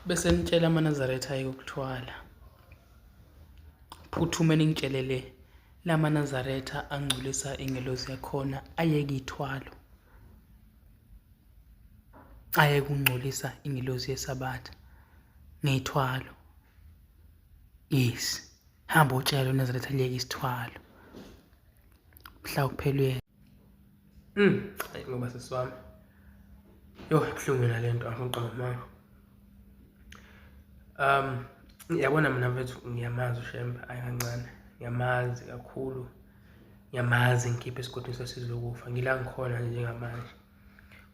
bese nitshela amaNazaretha ayekuthwala. Phuthuma ningitshelele lamaNazaretha angcolisa ingelosi yakhona ayeke ithwalo. Ayeke ukungcolisa ingelosi yesabatha ngethwalo. Yes. Hamba utshela uNazaretha aliyeke isithwalo. Mhla kuphelwe. Ngoba sesiwami. Kubuhlungu nalento angixoxa mama. Yabona mina mfethu ngiyamazi uShembe ayikancane. Ngiyamazi kakhulu. Ngiyamazi ngikhiphe esigodini sesizokufa. Ngila ngikhona njengamanje.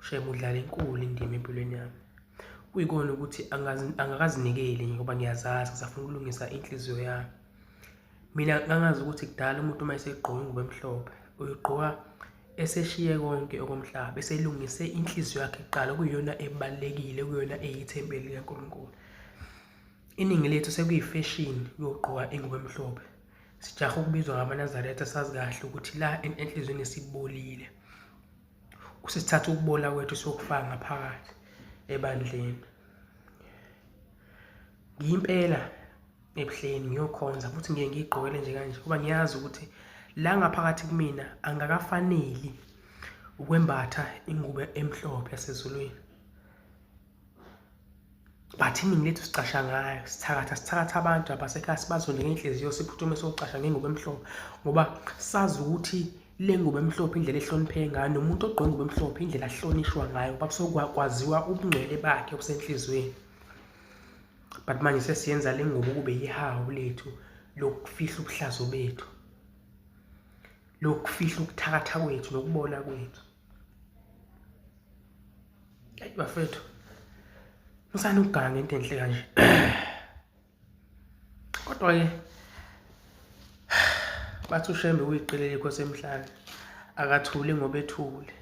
uShembe udlala inkulu indima empilweni yami. Kuyikona ukuthi angakazinikeli ngoba ngiyazazi ngisafuna ukulungisa inhliziyo yami. Mina ngangazi ukuthi kudala umuntu uma esegqoka ingubo emhlophe uyigqoka eseshiye konke okomhlaba eselungise inhliziyo yakhe kuqala kuyiyona ebalekile kuyiyona eyithempeli kaNkulunkulu. Iningi lethu sekuyifashion yokugqoka ingubo emhlophe. Sijaha ukubizwa ngamaNazaretha sazi kahle ukuthi la enhlizweni sibolile. Kusithatha ukubola kwethu sokufaka ngaphakathi ebandleni. Ngiyimpela ebuhleni ngiyokhonza futhi ngiye ngigqokele nje kanje ngoba ngiyazi ukuthi la ngaphakathi kumina angakafaneli ukwembatha ingubo emhlophe yasezulwini. But iningi lethu sicasha ngayo, sithakatha abantu abasekhaya sibazonde ngenhliziyo siphuthume socasha ngengubo emhlophe ngoba sazi ukuthi le ngubo emhlophe indlela ehlonipheke ngayo nomuntu ogqoka ingubo emhlophe indlela ahlonishwa ngayo ngoba kusokwaziwa ubungcwele bakhe obusenhlizweni. But manje sesiyenza le ngubo kube yihawu lethu lokufihla ubuhlazo bethu, lokufihla ukuthakatha kwethu nokubola kwethu. Bafethu musani ukuganga into enhle kanje. Kodwa-ke bathi uShembe uyiqilele inkosi emhlane akathule ngoba ethule.